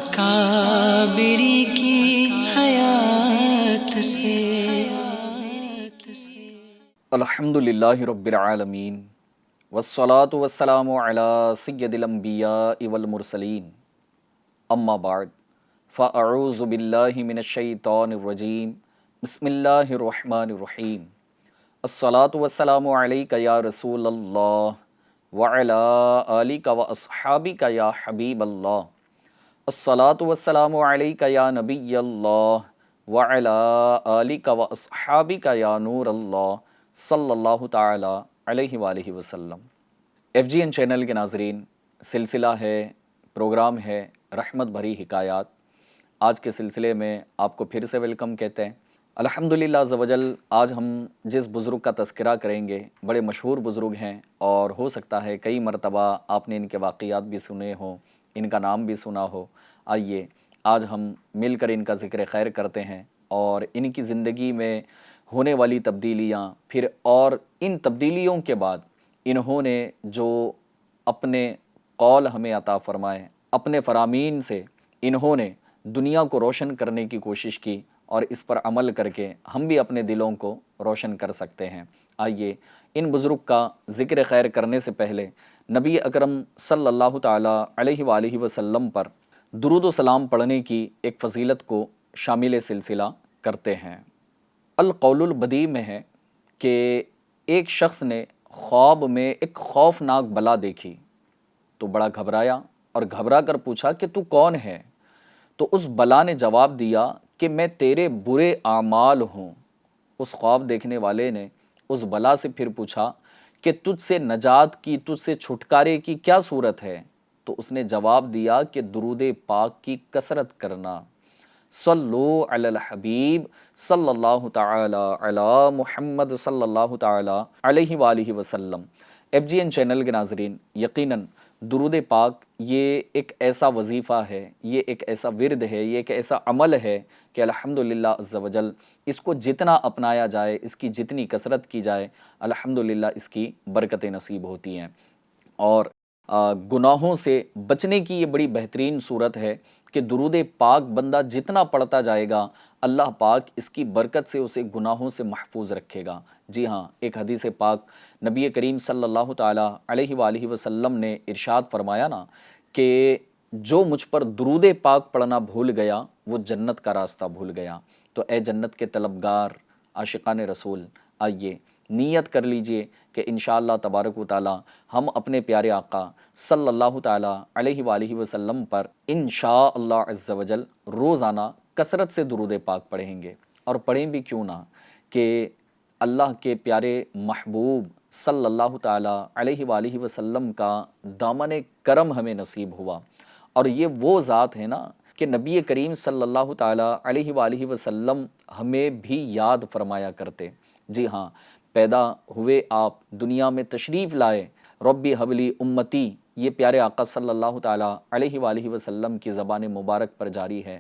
اکابری کی حیات سے۔ الحمد للہ رب العالمین والصلاة والسلام علی سید الانبیاء والمرسلین، اما بعد فاعوذ باللہ من الشیطان الرجیم، بسم اللہ الرحمن الرحیم۔ الصلاة والسلام علیک یا رسول اللہ وعلی آلک واصحابک یا حبیب اللہ۔ الصلاة والسلام علیک یا نبی اللہ وعلی آلک واصحابک یا نور اللہ صلی اللہ تعالی علیہ وآلہ وسلم۔ ایف جی این چینل کے ناظرین، سلسلہ ہے، پروگرام ہے رحمت بھری حکایات۔ آج کے سلسلے میں آپ کو پھر سے ویلکم کہتے ہیں۔ الحمدللہ عز و جل آج ہم جس بزرگ کا تذکرہ کریں گے بڑے مشہور بزرگ ہیں، اور ہو سکتا ہے کئی مرتبہ آپ نے ان کے واقعات بھی سنے ہوں، ان کا نام بھی سنا ہو۔ آئیے آج ہم مل کر ان کا ذکر خیر کرتے ہیں، اور ان کی زندگی میں ہونے والی تبدیلیاں، پھر اور ان تبدیلیوں کے بعد انہوں نے جو اپنے قول ہمیں عطا فرمائے، اپنے فرامین سے انہوں نے دنیا کو روشن کرنے کی کوشش کی، اور اس پر عمل کر کے ہم بھی اپنے دلوں کو روشن کر سکتے ہیں۔ آئیے ان بزرگ کا ذکر خیر کرنے سے پہلے نبی اکرم صلی اللہ تعالیٰ علیہ وآلہ وسلم پر درود و سلام پڑھنے کی ایک فضیلت کو شامل سلسلہ کرتے ہیں۔ القول البدیع میں ہے کہ ایک شخص نے خواب میں ایک خوفناک بلا دیکھی تو بڑا گھبرایا، اور گھبرا کر پوچھا کہ تو کون ہے؟ تو اس بلا نے جواب دیا کہ میں تیرے برے اعمال ہوں۔ اس خواب دیکھنے والے نے اس بلا سے پھر پوچھا کہ تجھ سے نجات کی، تجھ سے چھٹکارے کی کیا صورت ہے؟ تو اس نے جواب دیا کہ درود پاک کی کثرت کرنا۔ صلو علی الحبیب صلی اللہ تعالی علی محمد صلی اللہ تعالی علیہ وآلہ وسلم۔ ایف جی این چینل کے ناظرین، یقیناً درود پاک یہ ایک ایسا وظیفہ ہے، یہ ایک ایسا ورد ہے، یہ ایک ایسا عمل ہے کہ الحمدللہ عز و جل اس کو جتنا اپنایا جائے، اس کی جتنی کثرت کی جائے، الحمدللہ اس کی برکتیں نصیب ہوتی ہیں۔ اور گناہوں سے بچنے کی یہ بڑی بہترین صورت ہے کہ درود پاک بندہ جتنا پڑھتا جائے گا، اللہ پاک اس کی برکت سے اسے گناہوں سے محفوظ رکھے گا۔ جی ہاں، ایک حدیث پاک نبی کریم صلی اللہ تعالیٰ علیہ وآلہ وسلم نے ارشاد فرمایا نا کہ جو مجھ پر درود پاک پڑھنا بھول گیا وہ جنت کا راستہ بھول گیا۔ تو اے جنت کے طلبگار، عاشقان رسول، آئیے نیت کر لیجئے کہ انشاءاللہ تبارک و تعالی ہم اپنے پیارے آقا صلی اللہ تعالیٰ علیہ وآلہ وسلم پر انشاءاللہ عز و جل روزانہ کثرت سے درود پاک پڑھیں گے۔ اور پڑھیں بھی کیوں نہ کہ اللہ کے پیارے محبوب صلی اللہ تعالیٰ علیہ وآلہ وسلم کا دامن کرم ہمیں نصیب ہوا، اور یہ وہ ذات ہے نا کہ نبی کریم صلی اللہ تعالیٰ علیہ وآلہ وسلم ہمیں بھی یاد فرمایا کرتے۔ جی ہاں، پیدا ہوئے آپ دنیا میں تشریف لائے، ربی حبلی امتی، یہ پیارے آقا صلی اللہ تعالیٰ علیہ وآلہ وسلم کی زبان مبارک پر جاری ہے۔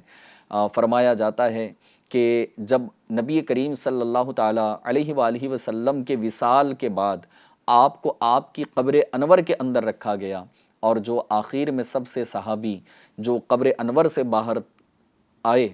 فرمایا جاتا ہے کہ جب نبی کریم صلی اللہ تعالیٰ علیہ وآلہ وسلم کے وصال کے بعد آپ کو آپ کی قبر انور کے اندر رکھا گیا، اور جو آخر میں سب سے صحابی جو قبر انور سے باہر آئے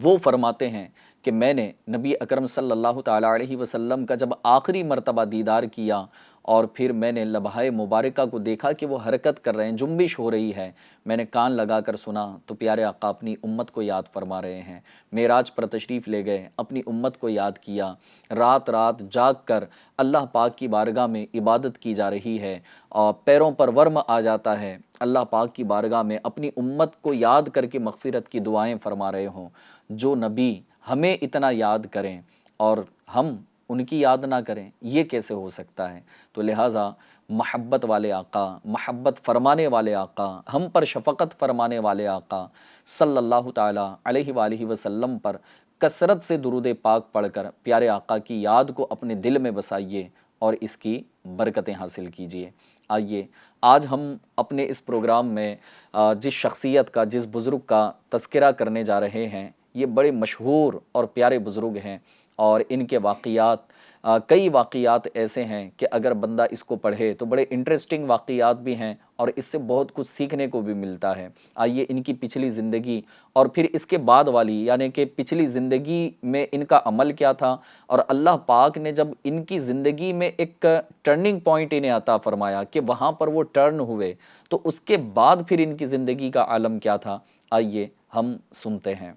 وہ فرماتے ہیں کہ میں نے نبی اکرم صلی اللہ تعالیٰ علیہ وسلم کا جب آخری مرتبہ دیدار کیا، اور پھر میں نے لبھائے مبارکہ کو دیکھا کہ وہ حرکت کر رہے ہیں، جنبش ہو رہی ہے، میں نے کان لگا کر سنا تو پیارے آقا اپنی امت کو یاد فرما رہے ہیں۔ معراج پر تشریف لے گئے، اپنی امت کو یاد کیا، رات رات جاگ کر اللہ پاک کی بارگاہ میں عبادت کی جا رہی ہے، اور پیروں پر ورم آ جاتا ہے، اللہ پاک کی بارگاہ میں اپنی امت کو یاد کر کے مغفرت کی دعائیں فرما رہے ہوں۔ جو نبی ہمیں اتنا یاد کریں اور ہم ان کی یاد نہ کریں، یہ کیسے ہو سکتا ہے؟ تو لہٰذا محبت والے آقا، محبت فرمانے والے آقا، ہم پر شفقت فرمانے والے آقا صلی اللہ تعالیٰ علیہ وآلہ وسلم پر کثرت سے درود پاک پڑھ کر پیارے آقا کی یاد کو اپنے دل میں بسائیے اور اس کی برکتیں حاصل کیجیے۔ آئیے آج ہم اپنے اس پروگرام میں جس شخصیت کا، جس بزرگ کا تذکرہ کرنے جا رہے ہیں، یہ بڑے مشہور اور پیارے بزرگ ہیں، اور ان کے واقعات کئی واقعات ایسے ہیں کہ اگر بندہ اس کو پڑھے تو بڑے انٹرسٹنگ واقعات بھی ہیں اور اس سے بہت کچھ سیکھنے کو بھی ملتا ہے۔ آئیے ان کی پچھلی زندگی اور پھر اس کے بعد والی، یعنی کہ پچھلی زندگی میں ان کا عمل کیا تھا، اور اللہ پاک نے جب ان کی زندگی میں ایک ٹرننگ پوائنٹ انہیں عطا فرمایا کہ وہاں پر وہ ٹرن ہوئے، تو اس کے بعد پھر ان کی زندگی کا عالم کیا تھا، آئیے ہم سنتے ہیں۔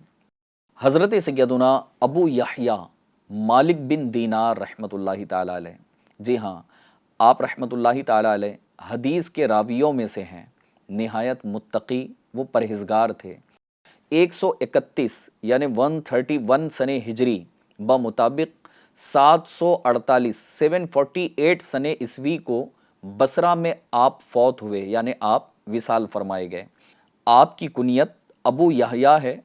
حضرت سیدنا ابو یحییٰ مالک بن دینار رحمۃ اللہ تعالیٰ علیہ، جی ہاں، آپ رحمۃ اللہ تعالیٰ علیہ حدیث کے راویوں میں سے ہیں، نہایت متقی وہ پرہیزگار تھے۔ 131 یعنی 131 سن ہجری بمطابق 748 سن عیسوی کو بصرہ میں آپ فوت ہوئے، یعنی آپ وصال فرمائے گئے۔ آپ کی کنیت ابو یحییٰ ہے۔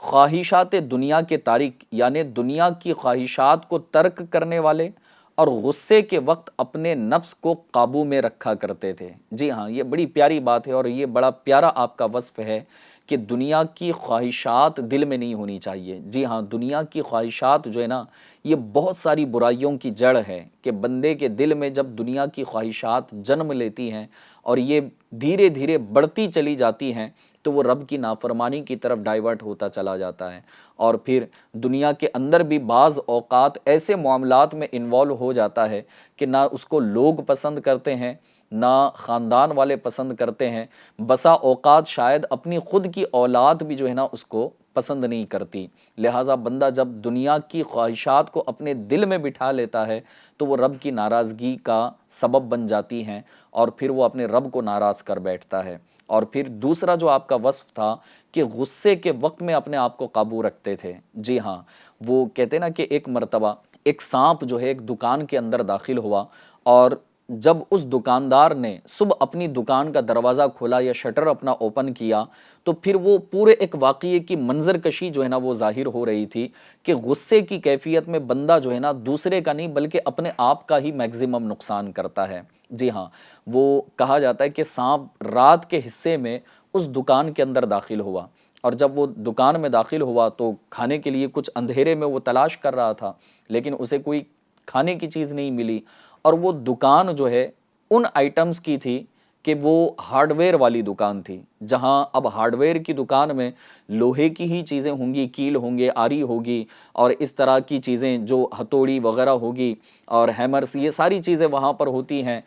خواہشات دنیا کے تارک، یعنی دنیا کی خواہشات کو ترک کرنے والے، اور غصے کے وقت اپنے نفس کو قابو میں رکھا کرتے تھے۔ جی ہاں، یہ بڑی پیاری بات ہے اور یہ بڑا پیارا آپ کا وصف ہے کہ دنیا کی خواہشات دل میں نہیں ہونی چاہیے۔ جی ہاں، دنیا کی خواہشات جو ہے نا، یہ بہت ساری برائیوں کی جڑ ہے کہ بندے کے دل میں جب دنیا کی خواہشات جنم لیتی ہیں اور یہ دھیرے دھیرے بڑھتی چلی جاتی ہیں تو وہ رب کی نافرمانی کی طرف ڈائیورٹ ہوتا چلا جاتا ہے، اور پھر دنیا کے اندر بھی بعض اوقات ایسے معاملات میں انوالو ہو جاتا ہے کہ نہ اس کو لوگ پسند کرتے ہیں، نہ خاندان والے پسند کرتے ہیں، بسا اوقات شاید اپنی خود کی اولاد بھی جو ہے نا اس کو پسند نہیں کرتی۔ لہٰذا بندہ جب دنیا کی خواہشات کو اپنے دل میں بٹھا لیتا ہے تو وہ رب کی ناراضگی کا سبب بن جاتی ہیں، اور پھر وہ اپنے رب کو ناراض کر بیٹھتا ہے۔ اور پھر دوسرا جو آپ کا وصف تھا کہ غصے کے وقت میں اپنے آپ کو قابو رکھتے تھے۔ جی ہاں، وہ کہتے نا کہ ایک مرتبہ ایک سانپ جو ہے ایک دکان کے اندر داخل ہوا، اور جب اس دکاندار نے صبح اپنی دکان کا دروازہ کھولا یا شٹر اپنا اوپن کیا تو پھر وہ پورے ایک واقعے کی منظر کشی جو ہے نا وہ ظاہر ہو رہی تھی کہ غصے کی کیفیت میں بندہ جو ہے نا دوسرے کا نہیں بلکہ اپنے آپ کا ہی میکزیمم نقصان کرتا ہے۔ جی ہاں، وہ کہا جاتا ہے کہ سانپ رات کے حصے میں اس دکان کے اندر داخل ہوا، اور جب وہ دکان میں داخل ہوا تو کھانے کے لیے کچھ اندھیرے میں وہ تلاش کر رہا تھا، لیکن اسے کوئی کھانے کی چیز نہیں ملی، اور وہ دکان جو ہے ان آئٹمز کی تھی کہ وہ ہارڈ ویئر والی دکان تھی، جہاں اب ہارڈ ویئر کی دکان میں لوہے کی ہی چیزیں ہوں گی، کیل ہوں گے، آری ہوگی، اور اس طرح کی چیزیں جو ہتھوڑی وغیرہ ہوگی اور ہیمرز، یہ ساری چیزیں وہاں پر ہوتی ہیں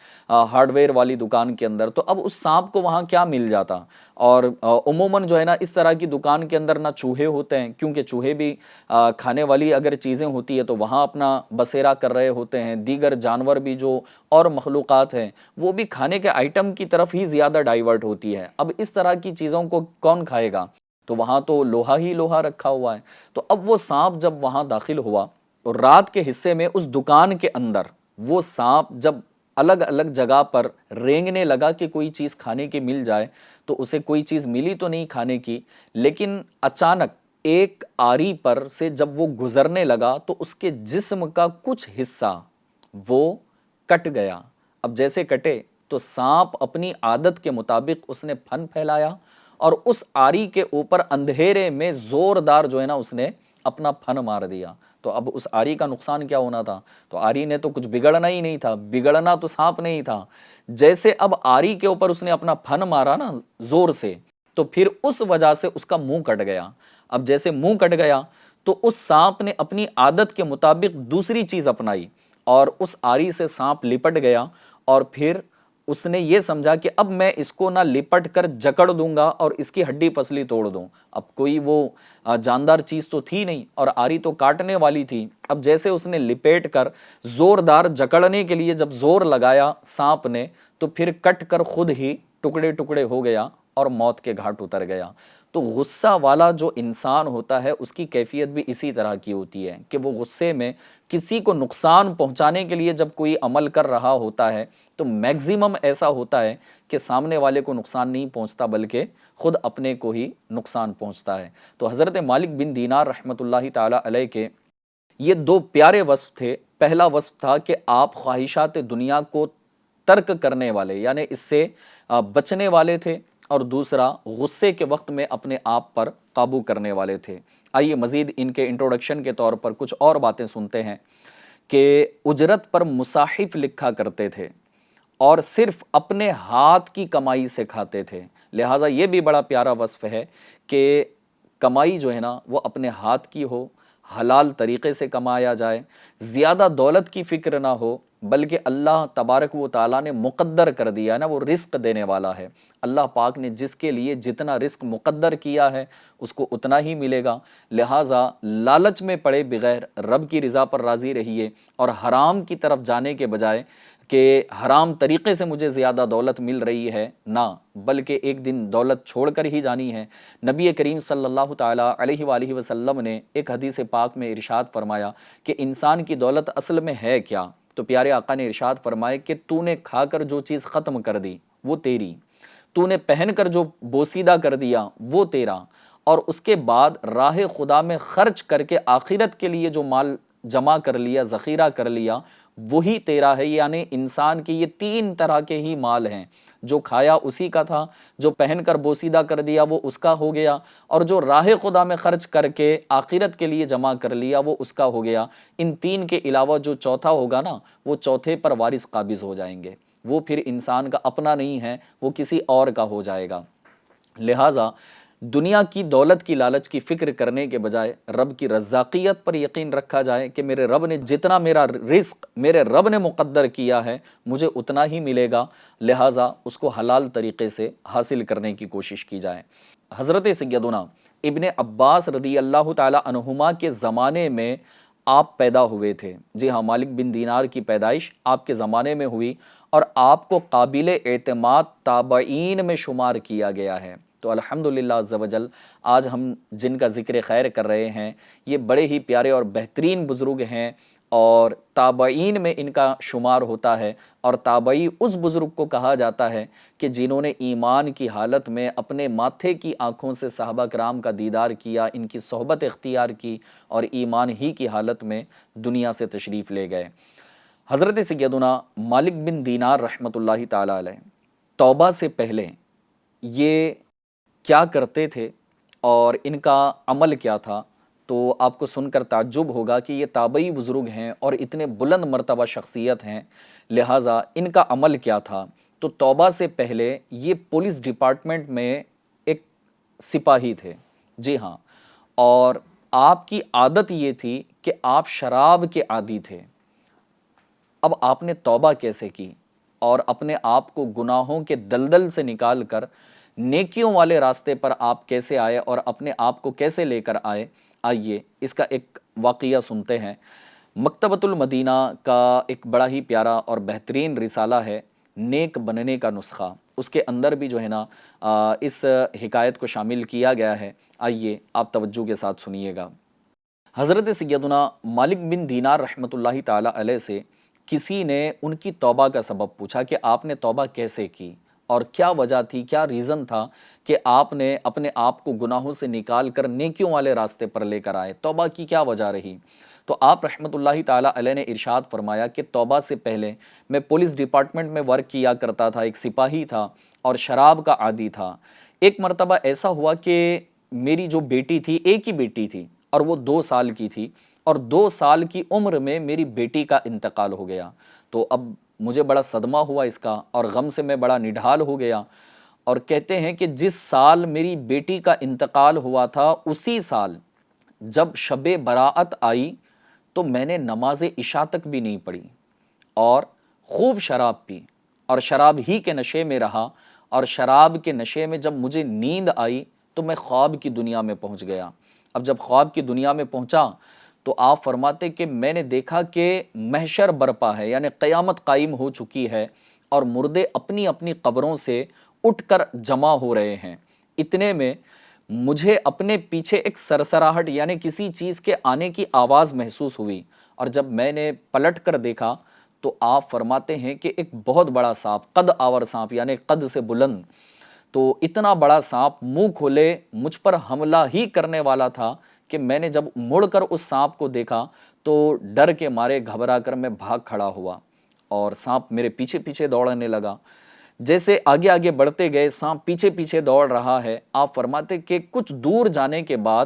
ہارڈ ویئر والی دکان کے اندر۔ تو اب اس سانپ کو وہاں کیا مل جاتا، اور عموماً جو ہے نا اس طرح کی دکان کے اندر نہ چوہے ہوتے ہیں، کیونکہ چوہے بھی کھانے والی اگر چیزیں ہوتی ہے تو وہاں اپنا بسیرا کر رہے ہوتے ہیں، دیگر جانور بھی جو اور مخلوقات ہیں وہ بھی کھانے کے آئٹم کی طرف ہی زیادہ ڈائیورٹ ہوتی ہے۔ اب اس طرح کی چیزوں کو کون کھائے گا، تو وہاں تو لوہا ہی لوہا رکھا ہوا ہے۔ تو اب وہ سانپ جب وہاں داخل ہوا اور رات کے حصے میں اس دکان کے اندر وہ سانپ جب الگ الگ جگہ پر رینگنے لگا کہ کوئی چیز کھانے کی مل جائے، تو اسے کوئی چیز ملی تو نہیں کھانے کی، لیکن اچانک ایک آری پر سے جب وہ گزرنے لگا تو اس کے جسم کا کچھ حصہ وہ کٹ گیا۔ اب جیسے کٹے تو سانپ اپنی عادت کے مطابق اس نے پھن پھیلایا اور اس آری کے اوپر اندھیرے میں زوردار جو ہے نا اس نے اپنا پھن مار دیا۔ تو اب اس آری کا نقصان کیا ہونا تھا، تو آری نے تو کچھ بگڑنا ہی نہیں تھا، بگڑنا تو سانپ نہیں تھا۔ جیسے اب آری کے اوپر اس نے اپنا پھن مارا نا زور سے، تو پھر اس وجہ سے اس کا منہ کٹ گیا۔ اب جیسے منہ کٹ گیا تو اس سانپ نے اپنی عادت کے مطابق دوسری چیز اپنائی اور اس آری سے سانپ لپٹ گیا، اور پھر اس نے یہ سمجھا کہ اب میں اس کو نہ لپٹ کر جکڑ دوں گا اور اس کی ہڈی پسلی توڑ دوں۔ اب کوئی وہ جاندار چیز تو تھی نہیں اور آری تو کاٹنے والی تھی۔ اب جیسے اس نے لپیٹ کر زوردار جکڑنے کے لیے جب زور لگایا سانپ نے، تو پھر کٹ کر خود ہی ٹکڑے ٹکڑے ہو گیا اور موت کے گھاٹ اتر گیا۔ تو غصہ والا جو انسان ہوتا ہے اس کی کیفیت بھی اسی طرح کی ہوتی ہے کہ وہ غصے میں کسی کو نقصان پہنچانے کے لیے جب کوئی عمل کر رہا ہوتا ہے تو میکزیمم ایسا ہوتا ہے کہ سامنے والے کو نقصان نہیں پہنچتا بلکہ خود اپنے کو ہی نقصان پہنچتا ہے۔ تو حضرت مالک بن دینار رحمۃ اللہ تعالی علیہ کے یہ دو پیارے وصف تھے۔ پہلا وصف تھا کہ آپ خواہشات دنیا کو ترک کرنے والے، یعنی اس سے بچنے والے تھے، اور دوسرا غصے کے وقت میں اپنے آپ پر قابو کرنے والے تھے۔ آئیے مزید ان کے انٹروڈکشن کے طور پر کچھ اور باتیں سنتے ہیں کہ اجرت پر مصاحف لکھا کرتے تھے اور صرف اپنے ہاتھ کی کمائی سے کھاتے تھے۔ لہٰذا یہ بھی بڑا پیارا وصف ہے کہ کمائی جو ہے نا وہ اپنے ہاتھ کی ہو، حلال طریقے سے کمایا جائے، زیادہ دولت کی فکر نہ ہو، بلکہ اللہ تبارک و تعالیٰ نے مقدر کر دیا ہے نا، وہ رزق دینے والا ہے۔ اللہ پاک نے جس کے لیے جتنا رزق مقدر کیا ہے اس کو اتنا ہی ملے گا۔ لہٰذا لالچ میں پڑے بغیر رب کی رضا پر راضی رہیے، اور حرام کی طرف جانے کے بجائے کہ حرام طریقے سے مجھے زیادہ دولت مل رہی ہے، نہ، بلکہ ایک دن دولت چھوڑ کر ہی جانی ہے۔ نبی کریم صلی اللہ تعالیٰ علیہ وآلہ وسلم نے ایک حدیث پاک میں ارشاد فرمایا کہ انسان کی دولت اصل میں ہے کیا؟ تو پیارے آقا نے ارشاد فرمایا کہ تو نے کھا کر جو چیز ختم کر دی وہ تیری، تو نے پہن کر جو بوسیدہ کر دیا وہ تیرا، اور اس کے بعد راہ خدا میں خرچ کر کے آخرت کے لیے جو مال جمع کر لیا، ذخیرہ کر لیا، وہی تیرا ہے۔ یعنی انسان کے یہ تین طرح کے ہی مال ہیں، جو کھایا اسی کا تھا، جو پہن کر بوسیدہ کر دیا وہ اس کا ہو گیا، اور جو راہ خدا میں خرچ کر کے آخرت کے لیے جمع کر لیا وہ اس کا ہو گیا۔ ان تین کے علاوہ جو چوتھا ہوگا نا، وہ چوتھے پر وارث قابض ہو جائیں گے، وہ پھر انسان کا اپنا نہیں ہے، وہ کسی اور کا ہو جائے گا۔ لہٰذا دنیا کی دولت کی لالچ کی فکر کرنے کے بجائے رب کی رزاقیت پر یقین رکھا جائے کہ میرے رب نے جتنا میرا رزق میرے رب نے مقدر کیا ہے مجھے اتنا ہی ملے گا، لہٰذا اس کو حلال طریقے سے حاصل کرنے کی کوشش کی جائے۔ حضرت سیدنا ابن عباس رضی اللہ تعالی عنہما کے زمانے میں آپ پیدا ہوئے تھے۔ جی ہاں، مالک بن دینار کی پیدائش آپ کے زمانے میں ہوئی، اور آپ کو قابل اعتماد تابعین میں شمار کیا گیا ہے۔ تو الحمدللہ عز و جل آج ہم جن کا ذکر خیر کر رہے ہیں یہ بڑے ہی پیارے اور بہترین بزرگ ہیں، اور تابعین میں ان کا شمار ہوتا ہے، اور تابعی اس بزرگ کو کہا جاتا ہے کہ جنہوں نے ایمان کی حالت میں اپنے ماتھے کی آنکھوں سے صحابہ کرام کا دیدار کیا، ان کی صحبت اختیار کی، اور ایمان ہی کی حالت میں دنیا سے تشریف لے گئے۔ حضرت سیدنا مالک بن دینار رحمۃ اللہ تعالی علیہ توبہ سے پہلے یہ کیا کرتے تھے اور ان کا عمل کیا تھا، تو آپ کو سن کر تعجب ہوگا کہ یہ تابعی بزرگ ہیں اور اتنے بلند مرتبہ شخصیت ہیں، لہٰذا ان کا عمل کیا تھا۔ تو توبہ سے پہلے یہ پولیس ڈپارٹمنٹ میں ایک سپاہی تھے، جی ہاں، اور آپ کی عادت یہ تھی کہ آپ شراب کے عادی تھے۔ اب آپ نے توبہ کیسے کی اور اپنے آپ کو گناہوں کے دلدل سے نکال کر نیکیوں والے راستے پر آپ کیسے آئے اور اپنے آپ کو کیسے لے کر آئے؟ آئیے اس کا ایک واقعہ سنتے ہیں۔ مکتبۃ المدینہ کا ایک بڑا ہی پیارا اور بہترین رسالہ ہے نیک بننے کا نسخہ، اس کے اندر بھی جو ہے نا اس حکایت کو شامل کیا گیا ہے۔ آئیے آپ توجہ کے ساتھ سنیے گا۔ حضرت سیدنا مالک بن دینار رحمۃ اللہ تعالی علیہ سے کسی نے ان کی توبہ کا سبب پوچھا کہ آپ نے توبہ کیسے کی اور کیا وجہ تھی، کیا ریزن تھا کہ آپ نے اپنے آپ کو گناہوں سے نکال کر نیکیوں والے راستے پر لے کر آئے، توبہ کی کیا وجہ رہی؟ تو آپ رحمۃ اللہ تعالیٰ علیہ نے ارشاد فرمایا کہ توبہ سے پہلے میں پولیس ڈپارٹمنٹ میں ورک کیا کرتا تھا، ایک سپاہی تھا اور شراب کا عادی تھا۔ ایک مرتبہ ایسا ہوا کہ میری جو بیٹی تھی، ایک ہی بیٹی تھی، اور وہ 2 سال کی تھی، اور 2 سال کی عمر میں میری بیٹی کا انتقال ہو گیا۔ تو اب مجھے بڑا صدمہ ہوا اس کا، اور غم سے میں بڑا نڈھال ہو گیا، اور کہتے ہیں کہ جس سال میری بیٹی کا انتقال ہوا تھا اسی سال جب شب براءت آئی تو میں نے نماز عشاء تک بھی نہیں پڑھی، اور خوب شراب پی، اور شراب ہی کے نشے میں رہا، اور شراب کے نشے میں جب مجھے نیند آئی تو میں خواب کی دنیا میں پہنچ گیا۔ اب جب خواب کی دنیا میں پہنچا تو آپ فرماتے کہ میں نے دیکھا کہ محشر برپا ہے، یعنی قیامت قائم ہو چکی ہے، اور مردے اپنی اپنی قبروں سے اٹھ کر جمع ہو رہے ہیں۔ اتنے میں مجھے اپنے پیچھے ایک سرسراہٹ یعنی کسی چیز کے آنے کی آواز محسوس ہوئی، اور جب میں نے پلٹ کر دیکھا تو آپ فرماتے ہیں کہ ایک بہت بڑا سانپ، قد آور سانپ یعنی قد سے بلند، تو اتنا بڑا سانپ منہ کھولے مجھ پر حملہ ہی کرنے والا تھا کہ میں نے جب مڑ کر اس سانپ کو دیکھا تو ڈر کے مارے گھبرا کر میں بھاگ کھڑا ہوا، اور سانپ میرے پیچھے پیچھے دوڑنے لگا۔ جیسے آگے آگے بڑھتے گئے، سانپ پیچھے پیچھے دوڑ رہا ہے۔ آپ فرماتے کہ کچھ دور جانے کے بعد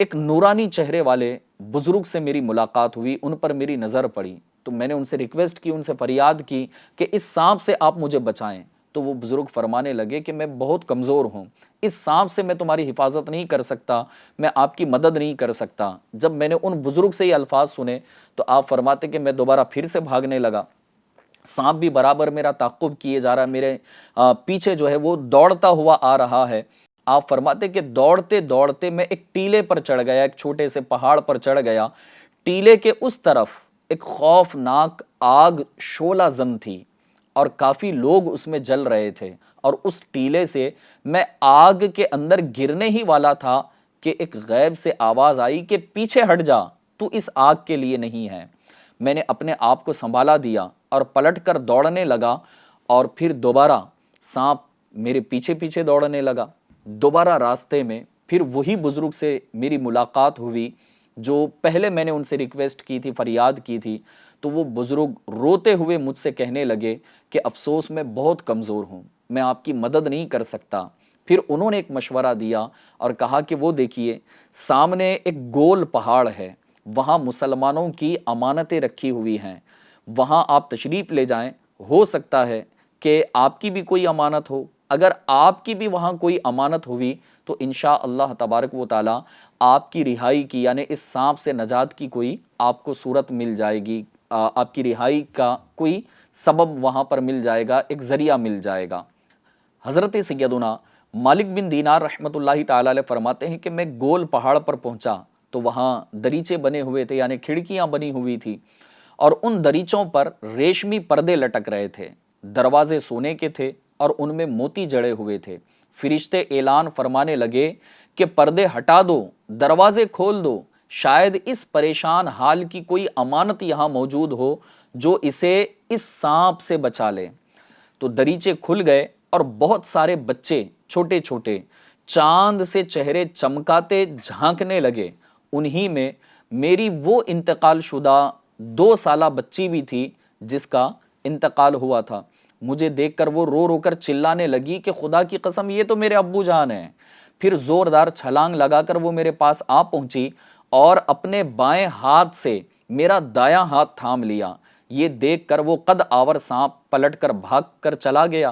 ایک نورانی چہرے والے بزرگ سے میری ملاقات ہوئی، ان پر میری نظر پڑی تو میں نے ان سے ریکویسٹ کی، ان سے فریاد کی کہ اس سانپ سے آپ مجھے بچائیں۔ تو وہ بزرگ فرمانے لگے کہ میں بہت کمزور ہوں، اس سانپ سے میں تمہاری حفاظت نہیں کر سکتا، میں آپ کی مدد نہیں کر سکتا۔ جب میں نے ان بزرگ سے یہ الفاظ سنے تو آپ فرماتے کہ میں دوبارہ پھر سے بھاگنے لگا، سانپ بھی برابر میرا تعقب کیے جا رہا ہے، میرے پیچھے جو ہے وہ دوڑتا ہوا آ رہا ہے۔ آپ فرماتے کہ دوڑتے دوڑتے میں ایک ٹیلے پر چڑھ گیا، ایک چھوٹے سے پہاڑ پر چڑھ گیا۔ ٹیلے کے اس طرف ایک خوفناک آگ شعلہ زن تھی اور کافی لوگ اس میں جل رہے تھے، اور اس ٹیلے سے میں آگ کے اندر گرنے ہی والا تھا کہ ایک غیب سے آواز آئی کہ پیچھے ہٹ جا، تو اس آگ کے لیے نہیں ہے۔ میں نے اپنے آپ کو سنبھالا دیا اور پلٹ کر دوڑنے لگا، اور پھر دوبارہ سانپ میرے پیچھے پیچھے دوڑنے لگا۔ دوبارہ راستے میں پھر وہی بزرگ سے میری ملاقات ہوئی جو پہلے میں نے ان سے ریکویسٹ کی تھی، فریاد کی تھی۔ تو وہ بزرگ روتے ہوئے مجھ سے کہنے لگے کہ افسوس میں بہت کمزور ہوں، میں آپ کی مدد نہیں کر سکتا۔ پھر انہوں نے ایک مشورہ دیا اور کہا کہ وہ دیکھیے سامنے ایک گول پہاڑ ہے، وہاں مسلمانوں کی امانتیں رکھی ہوئی ہیں، وہاں آپ تشریف لے جائیں، ہو سکتا ہے کہ آپ کی بھی کوئی امانت ہو، اگر آپ کی بھی وہاں کوئی امانت ہوئی تو انشاءاللہ تبارک و تعالی آپ کی رہائی کی، یعنی اس سانپ سے نجات کی کوئی آپ کو صورت مل جائے گی، آپ کی رہائی کا کوئی سبب وہاں پر مل جائے گا، ایک ذریعہ مل جائے گا۔ حضرت سیدنا مالک بن دینار رحمۃ اللہ تعالی علیہ فرماتے ہیں کہ میں گول پہاڑ پر پہنچا تو وہاں دریچے بنے ہوئے تھے، یعنی کھڑکیاں بنی ہوئی تھی، اور ان دریچوں پر ریشمی پردے لٹک رہے تھے، دروازے سونے کے تھے اور ان میں موتی جڑے ہوئے تھے۔ فرشتے اعلان فرمانے لگے کہ پردے ہٹا دو، دروازے کھول دو، شاید اس پریشان حال کی کوئی امانت یہاں موجود ہو جو اسے اس سانپ سے بچا لے۔ تو دریچے کھل گئے اور بہت سارے بچے چھوٹے چھوٹے چاند سے چہرے چمکاتے جھانکنے لگے۔ انہی میں میری وہ انتقال شدہ 2 سالہ بچی بھی تھی جس کا انتقال ہوا تھا۔ مجھے دیکھ کر وہ رو رو کر چلانے لگی کہ خدا کی قسم یہ تو میرے ابو جان ہیں۔ پھر زوردار چھلانگ لگا کر وہ میرے پاس آ پہنچی اور اپنے بائیں ہاتھ سے میرا دایاں ہاتھ تھام لیا۔ یہ دیکھ کر وہ قد آور سانپ پلٹ کر بھاگ کر چلا گیا۔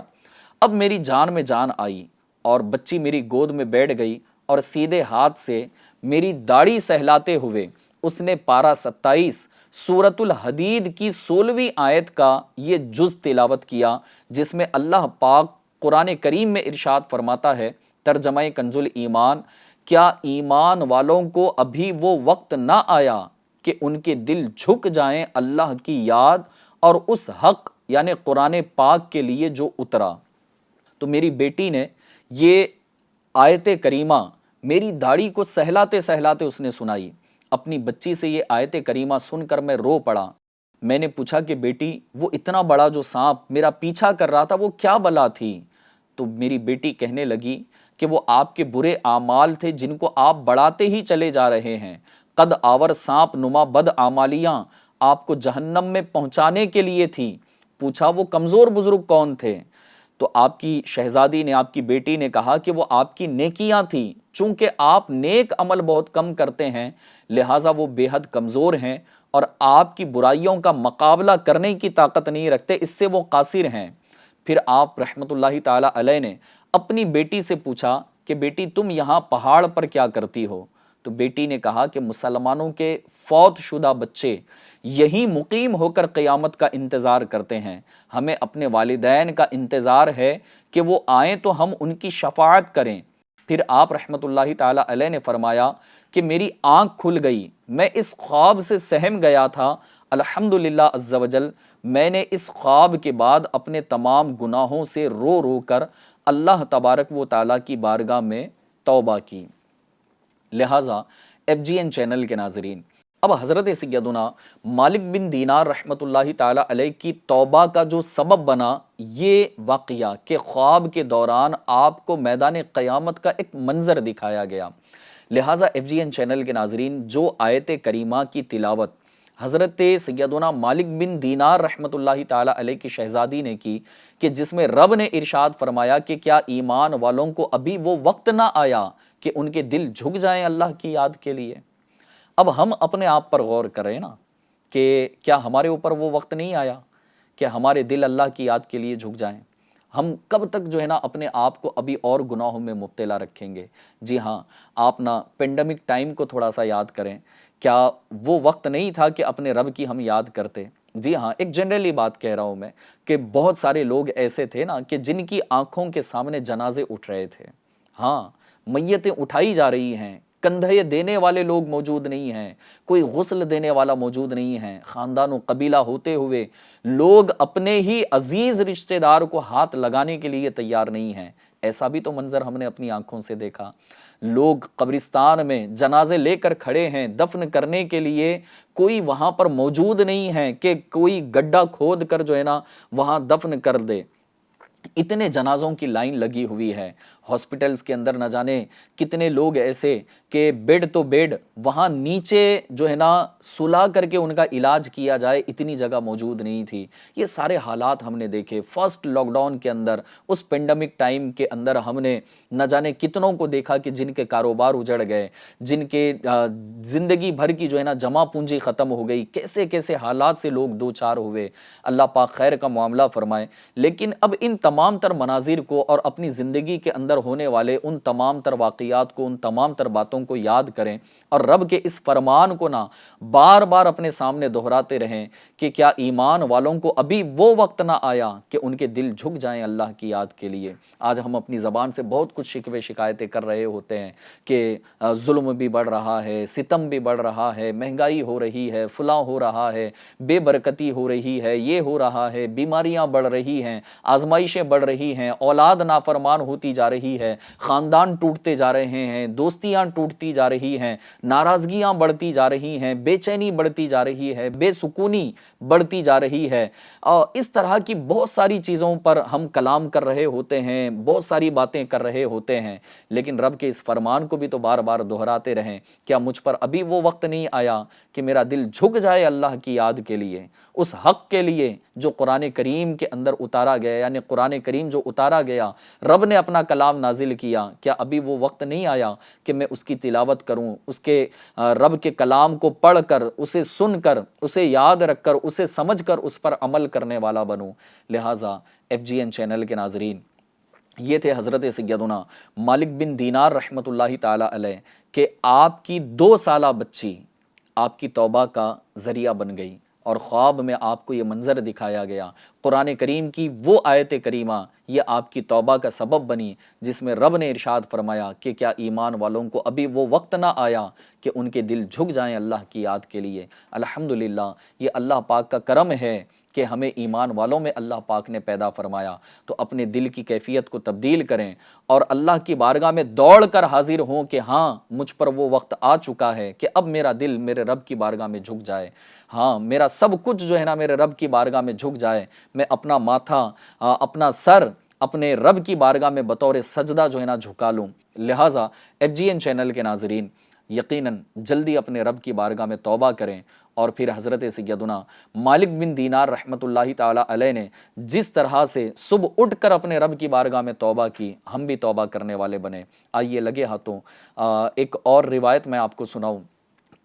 اب میری جان میں جان آئی اور بچی میری گود میں بیٹھ گئی اور سیدھے ہاتھ سے میری داڑھی سہلاتے ہوئے اس نے پارہ 27 سورۃ الحدید کی 16ویں آیت کا یہ جز تلاوت کیا، جس میں اللہ پاک قرآن کریم میں ارشاد فرماتا ہے، ترجمہ کنز الایمان، کیا ایمان والوں کو ابھی وہ وقت نہ آیا کہ ان کے دل جھک جائیں اللہ کی یاد اور اس حق یعنی قرآن پاک کے لیے جو اترا۔ تو میری بیٹی نے یہ آیت کریمہ میری داڑھی کو سہلاتے سہلاتے اس نے سنائی۔ اپنی بچی سے یہ آیت کریمہ سن کر میں رو پڑا۔ میں نے پوچھا کہ بیٹی وہ اتنا بڑا جو سانپ میرا پیچھا کر رہا تھا وہ کیا بلا تھی؟ تو میری بیٹی کہنے لگی کہ وہ آپ کے برے اعمال تھے جن کو آپ بڑھاتے ہی چلے جا رہے ہیں، قد آور سانپ نما بد اعمالیاں آپ کو جہنم میں پہنچانے کے لیے تھی۔ پوچھا وہ کمزور بزرگ کون تھے؟ تو آپ کی شہزادی نے، آپ کی بیٹی نے کہا کہ وہ آپ کی نیکیاں تھیں، چونکہ آپ نیک عمل بہت کم کرتے ہیں لہٰذا وہ بے حد کمزور ہیں اور آپ کی برائیوں کا مقابلہ کرنے کی طاقت نہیں رکھتے، اس سے وہ قاصر ہیں۔ پھر آپ رحمت اللہ تعالی علیہ نے اپنی بیٹی سے پوچھا کہ بیٹی تم یہاں پہاڑ پر کیا کرتی ہو؟ تو بیٹی نے کہا کہ مسلمانوں کے فوت شدہ بچے یہی مقیم ہو کر قیامت کا انتظار کرتے ہیں، ہمیں اپنے والدین کا انتظار ہے کہ وہ آئیں تو ہم ان کی شفاعت کریں۔ پھر آپ رحمت اللہ تعالی علیہ نے فرمایا کہ میری آنکھ کھل گئی، میں اس خواب سے سہم گیا تھا، الحمدللہ عز وجل میں نے اس خواب کے بعد اپنے تمام گناہوں سے رو رو کر اللہ تبارک و تعالیٰ کی بارگاہ میں توبہ کی۔ لہٰذا FGN چینل کے ناظرین، اب حضرت سیدنا مالک بن دینار رحمت اللہ تعالیٰ علیہ کی توبہ کا جو سبب بنا یہ واقعہ کہ خواب کے دوران آپ کو میدان قیامت کا ایک منظر دکھایا گیا۔ لہٰذا FGN چینل کے ناظرین، جو آیت کریمہ کی تلاوت حضرت سیدنا مالک بن دینار رحمت اللہ تعالیٰ علیہ کی شہزادی نے کی کہ جس میں رب نے ارشاد فرمایا کہ کیا ایمان والوں کو ابھی وہ وقت نہ آیا کہ ان کے دل جھک جائیں اللہ کی یاد کے لیے؟ اب ہم اپنے آپ پر غور کریں نا کہ کیا ہمارے اوپر وہ وقت نہیں آیا کہ ہمارے دل اللہ کی یاد کے لیے جھک جائیں؟ ہم کب تک جو ہے نا اپنے آپ کو ابھی اور گناہوں میں مبتلا رکھیں گے؟ جی ہاں، آپ نا پینڈیمک ٹائم کو تھوڑا سا یاد کریں، کیا وہ وقت نہیں تھا کہ اپنے رب کی ہم یاد کرتے؟ جی ہاں، ایک جنرلی بات کہہ رہا ہوں میں کہ بہت سارے لوگ ایسے تھے نا کہ جن کی آنکھوں کے سامنے جنازے اٹھ رہے تھے، ہاں میتیں اٹھائی جا رہی ہیں، کندھے دینے والے لوگ موجود نہیں ہیں، کوئی غسل دینے والا موجود نہیں ہے، خاندان و قبیلہ ہوتے ہوئے لوگ اپنے ہی عزیز رشتہ دار کو ہاتھ لگانے کے لیے تیار نہیں ہیں۔ ایسا بھی تو منظر ہم نے اپنی آنکھوں سے دیکھا، لوگ قبرستان میں جنازے لے کر کھڑے ہیں دفن کرنے کے لیے، کوئی وہاں پر موجود نہیں ہے کہ کوئی گڈھا کھود کر جو ہے نا وہاں دفن کر دے۔ اتنے جنازوں کی لائن لگی ہوئی ہے، ہاسپٹلز کے اندر نہ جانے کتنے لوگ ایسے کہ بیڈ تو بیڈ وہاں نیچے جو ہے نا سلا کر کے ان کا علاج کیا جائے اتنی جگہ موجود نہیں تھی۔ یہ سارے حالات ہم نے دیکھے فرسٹ لاک ڈاؤن کے اندر، اس پینڈیمک ٹائم کے اندر ہم نے نہ جانے کتنوں کو دیکھا کہ جن کے کاروبار اجڑ گئے، جن کے زندگی بھر کی جو ہے نا جمع پونجی ختم ہو گئی، کیسے کیسے حالات سے لوگ دو چار ہوئے۔ اللہ پاک خیر کا معاملہ فرمائے۔ لیکن اب ان تمام تر مناظر کو اور اپنی زندگی کے اندر ہونے والے ان تمام تر واقعات کو، ان تمام تر باتوں کو یاد کریں اور رب کے اس فرمان کو نہ بار بار اپنے سامنے دہراتے رہیں کہ کیا ایمان والوں کو ابھی وہ وقت نہ آیا کہ ان کے دل جھک جائیں اللہ کی یاد کے لیے؟ آج ہم اپنی زبان سے بہت کچھ شکوے شکایتیں کر رہے ہوتے ہیں کہ ظلم بھی بڑھ رہا ہے، ستم بھی بڑھ رہا ہے، مہنگائی ہو رہی ہے، فلاں ہو رہا ہے، بے برکتی ہو رہی ہے، یہ ہو رہا ہے، بیماریاں بڑھ رہی ہیں، آزمائشیں بڑھ رہی ہیں، اولاد نافرمان ہوتی جا رہی ہے، خاندان ٹوٹتے جا رہے ہیں، دوستیاں ٹوٹتی جا رہی ہیں، ناراضگیاں بڑھتی جا رہی ہیں، بے چینی بڑھتی جا رہی ہے، بے سکونی بڑھتی جا رہی ہے، اور اس طرح کی بہت ساری چیزوں پر ہم کلام کر رہے ہوتے ہیں، بہت ساری باتیں کر رہے ہوتے ہیں، لیکن رب کے اس فرمان کو بھی تو بار بار دہراتے رہیں، کیا مجھ پر ابھی وہ وقت نہیں آیا کہ میرا دل جھک جائے اللہ کی یاد کے لیے، اس حق کے لیے جو قرآن کریم کے اندر اتارا گیا، یعنی قرآن کریم جو اتارا گیا، رب نے اپنا کلام نازل کیا، کیا ابھی وہ وقت نہیں آیا کہ میں اس کی تلاوت کروں، اس کے رب کے کلام کو پڑھ کر، اسے سن کر، اسے یاد رکھ کر، اسے سمجھ کر اس پر عمل کرنے والا بنوں؟ لہٰذا FGN چینل کے ناظرین، یہ تھے حضرت سیدنا مالک بن دینار رحمۃ اللہ تعالی علیہ کہ آپ کی 2 سالہ بچی آپ کی توبہ کا ذریعہ بن گئی، اور خواب میں آپ کو یہ منظر دکھایا گیا، قرآن کریم کی وہ آیت کریمہ یہ آپ کی توبہ کا سبب بنی جس میں رب نے ارشاد فرمایا کہ کیا ایمان والوں کو ابھی وہ وقت نہ آیا کہ ان کے دل جھک جائیں اللہ کی یاد کے لیے؟ الحمدللہ، یہ اللہ پاک کا کرم ہے کہ ہمیں ایمان والوں میں اللہ پاک نے پیدا فرمایا۔ تو اپنے دل کی کیفیت کو تبدیل کریں اور اللہ کی بارگاہ میں دوڑ کر حاضر ہوں کہ ہاں مجھ پر وہ وقت آ چکا ہے کہ اب میرا دل میرے رب کی بارگاہ میں جھک جائے، ہاں میرا سب کچھ جو ہے نا میرے رب کی بارگاہ میں جھک جائے، میں اپنا ماتھا، اپنا سر اپنے رب کی بارگاہ میں بطور سجدہ جو ہے نا جھکا لوں۔ لہٰذا FGN چینل کے ناظرین یقیناً جلدی اپنے رب کی بارگاہ میں توبہ کریں، اور پھر حضرت سیدنا مالک بن دینار رحمۃ اللہ تعالی علیہ نے جس طرح سے صبح اٹھ کر اپنے رب کی بارگاہ میں توبہ کی، ہم بھی توبہ کرنے والے بنے۔ آئیے لگے ہاتھوں ایک اور روایت میں آپ کو سناؤں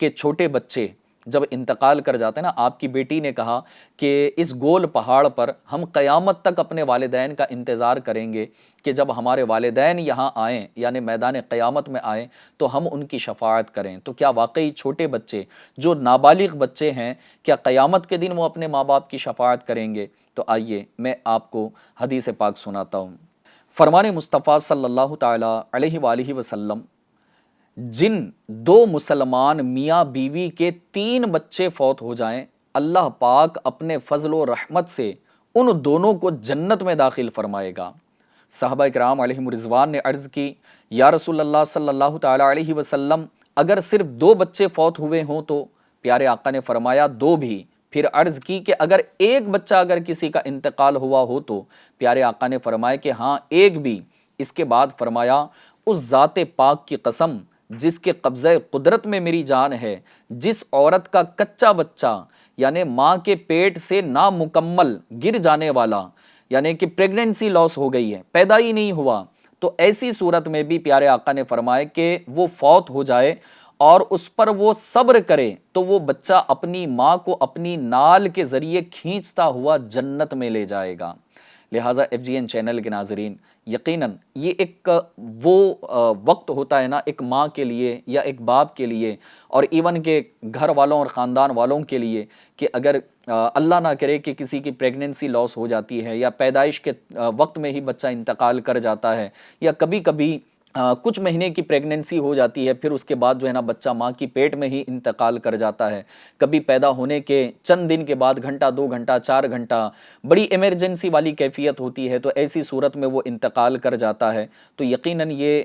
کہ چھوٹے بچے جب انتقال کر جاتے ہیں نا، آپ کی بیٹی نے کہا کہ اس گول پہاڑ پر ہم قیامت تک اپنے والدین کا انتظار کریں گے کہ جب ہمارے والدین یہاں آئیں، یعنی میدان قیامت میں آئیں تو ہم ان کی شفاعت کریں۔ تو کیا واقعی چھوٹے بچے جو نابالغ بچے ہیں، کیا قیامت کے دن وہ اپنے ماں باپ کی شفاعت کریں گے؟ تو آئیے میں آپ کو حدیث پاک سناتا ہوں۔ فرمان مصطفیٰ صلی اللہ تعالی علیہ وآلہ وسلم، جن 2 مسلمان میاں بیوی کے 3 بچے فوت ہو جائیں، اللہ پاک اپنے فضل و رحمت سے ان دونوں کو جنت میں داخل فرمائے گا۔ صحابہ کرام علیہم رضوان نے عرض کی، یا رسول اللہ صلی اللہ تعالی علیہ وسلم، اگر صرف 2 بچے فوت ہوئے ہوں تو؟ پیارے آقا نے فرمایا 2 بھی۔ پھر عرض کی کہ اگر 1 بچہ اگر کسی کا انتقال ہوا ہو تو؟ پیارے آقا نے فرمایا کہ ہاں 1 بھی۔ اس کے بعد فرمایا، اس ذات پاک کی قسم جس کے قبضہ قدرت میں میری جان ہے، جس عورت کا کچا بچہ یعنی ماں کے پیٹ سے نامکمل گر جانے والا، یعنی کہ پریگننسی لاس ہو گئی ہے، پیدا ہی نہیں ہوا، تو ایسی صورت میں بھی پیارے آقا نے فرمایا کہ وہ فوت ہو جائے اور اس پر وہ صبر کرے تو وہ بچہ اپنی ماں کو اپنی نال کے ذریعے کھینچتا ہوا جنت میں لے جائے گا۔ لہٰذا FGN چینل کے ناظرین، یقیناً یہ ایک وہ وقت ہوتا ہے نا ایک ماں کے لیے یا ایک باپ کے لیے اور ایون کہ گھر والوں اور خاندان والوں کے لیے کہ اگر اللہ نہ کرے کہ کسی کی پریگننسی لاس ہو جاتی ہے یا پیدائش کے وقت میں ہی بچہ انتقال کر جاتا ہے یا کبھی کبھی کچھ مہینے کی پریگننسی ہو جاتی ہے، پھر اس کے بعد جو ہے نا بچہ ماں کی پیٹ میں ہی انتقال کر جاتا ہے، کبھی پیدا ہونے کے چند دن کے بعد گھنٹہ 2 گھنٹہ 4 گھنٹہ بڑی ایمرجنسی والی کیفیت ہوتی ہے، تو ایسی صورت میں وہ انتقال کر جاتا ہے، تو یقیناً یہ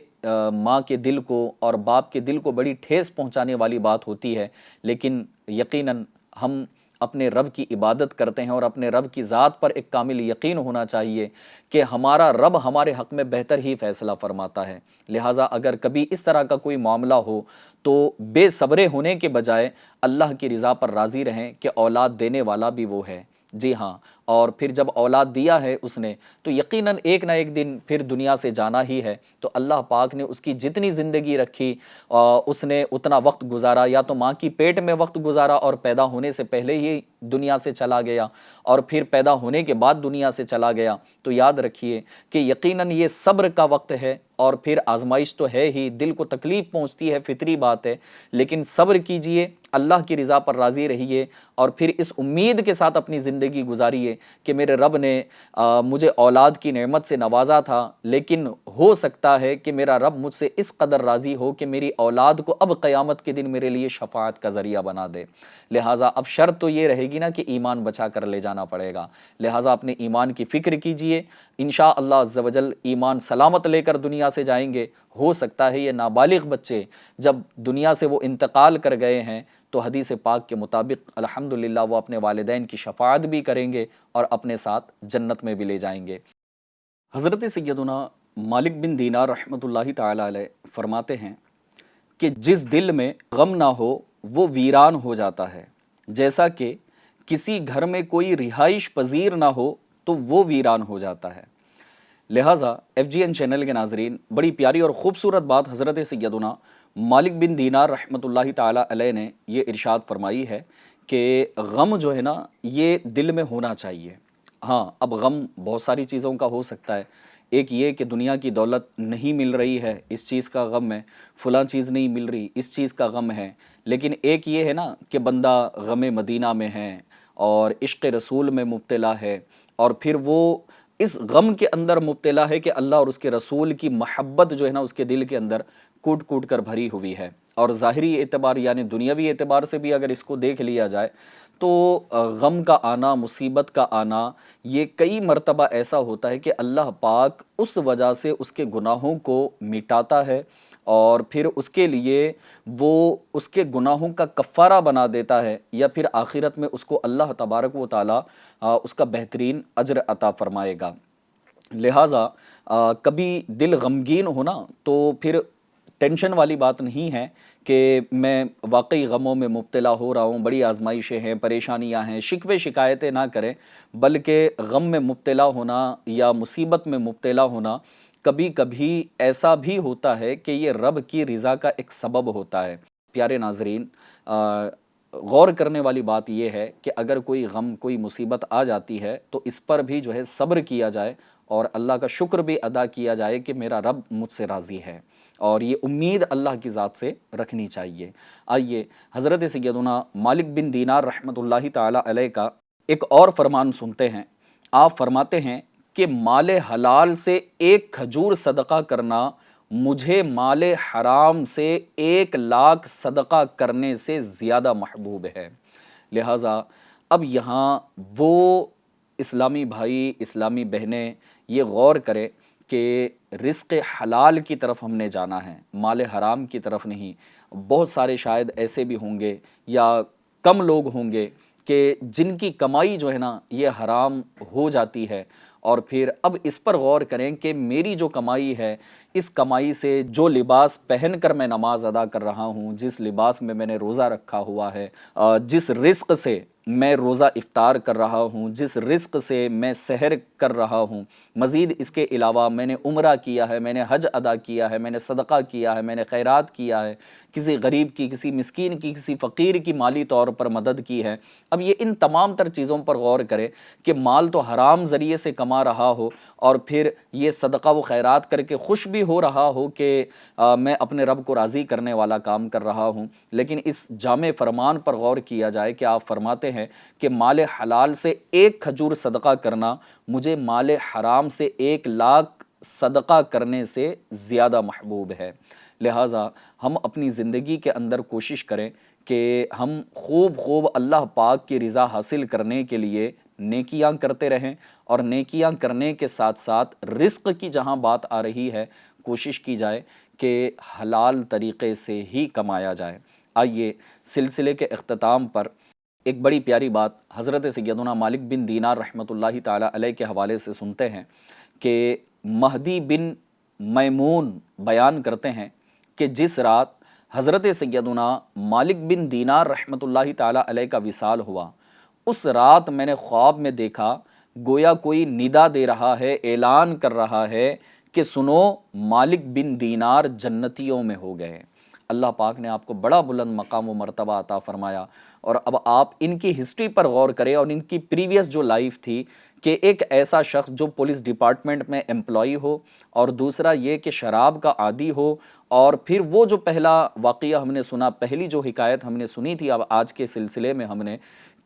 ماں کے دل کو اور باپ کے دل کو بڑی ٹھیس پہنچانے والی بات ہوتی ہے۔ لیکن یقیناً ہم اپنے رب کی عبادت کرتے ہیں اور اپنے رب کی ذات پر ایک کامل یقین ہونا چاہیے کہ ہمارا رب ہمارے حق میں بہتر ہی فیصلہ فرماتا ہے۔ لہٰذا اگر کبھی اس طرح کا کوئی معاملہ ہو تو بے صبرے ہونے کے بجائے اللہ کی رضا پر راضی رہیں کہ اولاد دینے والا بھی وہ ہے۔ جی ہاں، اور پھر جب اولاد دیا ہے اس نے تو یقیناً ایک نہ ایک دن پھر دنیا سے جانا ہی ہے، تو اللہ پاک نے اس کی جتنی زندگی رکھی اس نے اتنا وقت گزارا، یا تو ماں کی پیٹ میں وقت گزارا اور پیدا ہونے سے پہلے ہی دنیا سے چلا گیا اور پھر پیدا ہونے کے بعد دنیا سے چلا گیا، تو یاد رکھیے کہ یقیناً یہ صبر کا وقت ہے اور پھر آزمائش تو ہے ہی، دل کو تکلیف پہنچتی ہے، فطری بات ہے، لیکن صبر کیجئے، اللہ کی رضا پر راضی رہیے اور پھر اس امید کے ساتھ اپنی زندگی گزاریے کہ میرے رب نے مجھے اولاد کی نعمت سے نوازا تھا، لیکن ہو سکتا ہے کہ میرا رب مجھ سے اس قدر راضی ہو کہ میری اولاد کو اب قیامت کے دن میرے لیے شفاعت کا ذریعہ بنا دے۔ لہٰذا اب شرط تو یہ رہے گی نا کہ ایمان بچا کر لے جانا پڑے گا، لہٰذا اپنے ایمان کی فکر کیجئے، انشاءاللہ عز و جل ایمان سلامت لے کر دنیا سے جائیں گے۔ ہو سکتا ہے یہ نابالغ بچے جب دنیا سے وہ انتقال کر گئے ہیں تو حدیث پاک کے مطابق الحمدللہ وہ اپنے والدین کی شفاعت بھی کریں گے اور اپنے ساتھ جنت میں بھی لے جائیں گے۔ حضرت سیدنا مالک بن دینار رحمۃ اللہ تعالی علیہ فرماتے ہیں کہ جس دل میں غم نہ ہو وہ ویران ہو جاتا ہے، جیسا کہ کسی گھر میں کوئی رہائش پذیر نہ ہو تو وہ ویران ہو جاتا ہے۔ لہٰذا FGN چینل کے ناظرین، بڑی پیاری اور خوبصورت بات حضرت سیدنا مالک بن دینار رحمۃ اللہ تعالی علیہ نے یہ ارشاد فرمائی ہے کہ غم جو ہے نا یہ دل میں ہونا چاہیے۔ ہاں، اب غم بہت ساری چیزوں کا ہو سکتا ہے، ایک یہ کہ دنیا کی دولت نہیں مل رہی ہے، اس چیز کا غم ہے، فلاں چیز نہیں مل رہی، اس چیز کا غم ہے، لیکن ایک یہ ہے نا کہ بندہ غم مدینہ میں ہے اور عشق رسول میں مبتلا ہے اور پھر وہ اس غم کے اندر مبتلا ہے کہ اللہ اور اس کے رسول کی محبت جو ہے نا اس کے دل کے اندر کوٹ کوٹ کر بھری ہوئی ہے۔ اور ظاہری اعتبار یعنی دنیاوی اعتبار سے بھی اگر اس کو دیکھ لیا جائے تو غم کا آنا، مصیبت کا آنا، یہ کئی مرتبہ ایسا ہوتا ہے کہ اللہ پاک اس وجہ سے اس کے گناہوں کو مٹاتا ہے اور پھر اس کے لیے وہ اس کے گناہوں کا کفارہ بنا دیتا ہے، یا پھر آخرت میں اس کو اللہ تبارک و تعالی اس کا بہترین اجر عطا فرمائے گا۔ لہٰذا کبھی دل غمگین ہونا تو پھر ٹینشن والی بات نہیں ہے کہ میں واقعی غموں میں مبتلا ہو رہا ہوں، بڑی آزمائشیں ہیں، پریشانیاں ہیں، شکوے شکایتیں نہ کریں، بلکہ غم میں مبتلا ہونا یا مصیبت میں مبتلا ہونا کبھی کبھی ایسا بھی ہوتا ہے کہ یہ رب کی رضا کا ایک سبب ہوتا ہے۔ پیارے ناظرین، غور کرنے والی بات یہ ہے کہ اگر کوئی غم، کوئی مصیبت آ جاتی ہے تو اس پر بھی جو ہے صبر کیا جائے اور اللہ کا شکر بھی ادا کیا جائے کہ میرا رب مجھ سے راضی ہے، اور یہ امید اللہ کی ذات سے رکھنی چاہیے۔ آئیے حضرت سیدنا مالک بن دینار رحمۃ اللہ تعالی علیہ کا ایک اور فرمان سنتے ہیں۔ آپ فرماتے ہیں کہ مال حلال سے ایک کھجور صدقہ کرنا مجھے مال حرام سے 1,00,000 صدقہ کرنے سے زیادہ محبوب ہے۔ لہٰذا اب یہاں وہ اسلامی بھائی، اسلامی بہنیں یہ غور کریں کہ رزق حلال کی طرف ہم نے جانا ہے، مال حرام کی طرف نہیں۔ بہت سارے شاید ایسے بھی ہوں گے یا کم لوگ ہوں گے کہ جن کی کمائی جو ہے نا یہ حرام ہو جاتی ہے، اور پھر اب اس پر غور کریں کہ میری جو کمائی ہے، اس کمائی سے جو لباس پہن کر میں نماز ادا کر رہا ہوں، جس لباس میں میں نے روزہ رکھا ہوا ہے، جس رزق سے میں روزہ افطار کر رہا ہوں، جس رزق سے میں سحر کر رہا ہوں، مزید اس کے علاوہ میں نے عمرہ کیا ہے، میں نے حج ادا کیا ہے، میں نے صدقہ کیا ہے، میں نے خیرات کیا ہے، کسی غریب کی، کسی مسکین کی، کسی فقیر کی مالی طور پر مدد کی ہے۔ اب یہ ان تمام تر چیزوں پر غور کرے کہ مال تو حرام ذریعے سے کما رہا ہو اور پھر یہ صدقہ و خیرات کر کے خوش بھی ہو رہا ہو کہ میں اپنے رب کو راضی کرنے والا کام کر رہا ہوں، لیکن اس جامع فرمان پر غور کیا جائے کہ آپ فرماتے ہیں کہ مال حلال سے 1 کھجور صدقہ کرنا مجھے مال حرام سے 1,00,000 صدقہ کرنے سے زیادہ محبوب ہے۔ لہٰذا ہم اپنی زندگی کے اندر کوشش کریں کہ ہم خوب اللہ پاک کی رضا حاصل کرنے کے لیے نیکیاں کرتے رہیں، اور نیکیاں کرنے کے ساتھ ساتھ رزق کی جہاں بات آ رہی ہے کوشش کی جائے کہ حلال طریقے سے ہی کمایا جائے۔ آئیے سلسلے کے اختتام پر ایک بڑی پیاری بات حضرت سیدنا مالک بن دینار رحمۃ اللہ تعالی علیہ کے حوالے سے سنتے ہیں کہ مہدی بن میمون بیان کرتے ہیں کہ جس رات حضرت سیدنا مالک بن دینار رحمۃ اللہ تعالی علیہ کا وصال ہوا، اس رات میں نے خواب میں دیکھا گویا کوئی ندا دے رہا ہے، اعلان کر رہا ہے کہ سنو مالک بن دینار جنتیوں میں ہو گئے۔ اللہ پاک نے آپ کو بڑا بلند مقام و مرتبہ عطا فرمایا، اور اب آپ ان کی ہسٹری پر غور کریں اور ان کی پریویس جو لائف تھی کہ ایک ایسا شخص جو پولیس ڈپارٹمنٹ میں امپلائی ہو، اور دوسرا یہ کہ شراب کا عادی ہو، اور پھر وہ جو پہلا واقعہ ہم نے سنا، پہلی جو حکایت ہم نے سنی تھی اب آج کے سلسلے میں ہم نے،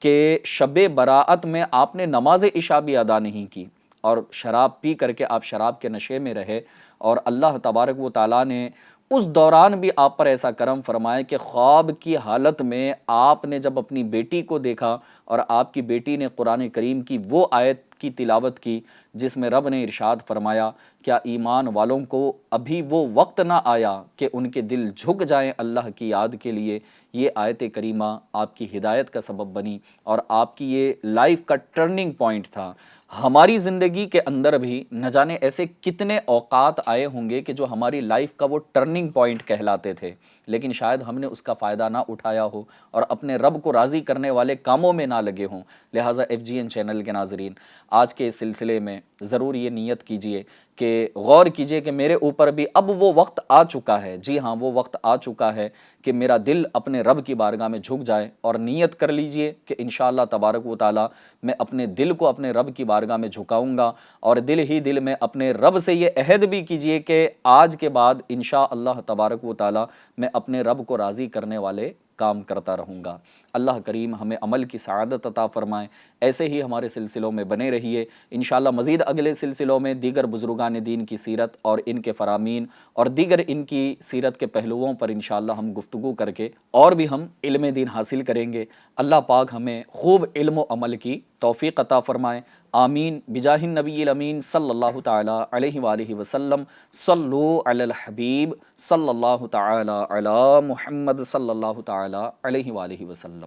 کہ شب براءت میں آپ نے نماز عشاء بھی ادا نہیں کی اور شراب پی کر کے آپ شراب کے نشے میں رہے، اور اللہ تبارک و تعالیٰ نے اس دوران بھی آپ پر ایسا کرم فرمایا کہ خواب کی حالت میں آپ نے جب اپنی بیٹی کو دیکھا اور آپ کی بیٹی نے قرآن کریم کی وہ آیت کی تلاوت کی جس میں رب نے ارشاد فرمایا کیا ایمان والوں کو ابھی وہ وقت نہ آیا کہ ان کے دل جھک جائیں اللہ کی یاد کے لیے، یہ آیت کریمہ آپ کی ہدایت کا سبب بنی اور آپ کی یہ لائف کا ٹرننگ پوائنٹ تھا۔ ہماری زندگی کے اندر بھی نہ جانے ایسے کتنے اوقات آئے ہوں گے کہ جو ہماری لائف کا وہ ٹرننگ پوائنٹ کہلاتے تھے، لیکن شاید ہم نے اس کا فائدہ نہ اٹھایا ہو اور اپنے رب کو راضی کرنے والے کاموں میں نہ لگے ہوں۔ لہٰذا FGN چینل کے ناظرین، آج کے اس سلسلے میں ضرور یہ نیت کیجئے کہ غور کیجئے کہ میرے اوپر بھی اب وہ وقت آ چکا ہے، جی ہاں وہ وقت آ چکا ہے کہ میرا دل اپنے رب کی بارگاہ میں جھک جائے، اور نیت کر لیجئے کہ انشاءاللہ تبارک و تعالی میں اپنے دل کو اپنے رب کی بارگاہ میں جھکاؤں گا، اور دل ہی دل میں اپنے رب سے یہ عہد بھی کیجئے کہ آج کے بعد انشاءاللہ تبارک و تعالی میں اپنے رب کو راضی کرنے والے کام کرتا رہوں گا۔ اللہ کریم ہمیں عمل کی سعادت عطا فرمائے، ایسے ہی ہمارے سلسلوں میں بنے رہیے۔ انشاءاللہ مزید اگلے سلسلوں میں دیگر بزرگان دین کی سیرت اور ان کے فرامین اور دیگر ان کی سیرت کے پہلوؤں پر انشاءاللہ ہم گفتگو کر کے اور بھی ہم علم دین حاصل کریں گے۔ اللہ پاک ہمیں خوب علم و عمل کی توفیق عطا فرمائے، آمین بجاہ النبی الامین صلی اللہ تعالی علیہ وآلہ وسلم۔ صلو علی الحبیب صلی اللہ تعالی علی محمد صلی اللہ تعالی علیہ وآلہ وسلم۔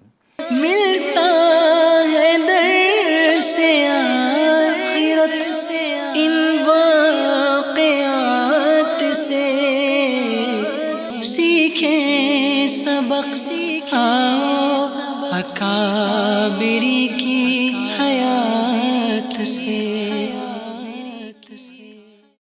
ملتا ہے در سے آخرت ان واقعات سے، سیکھیں سبق آؤ اکابری کی حیات سے۔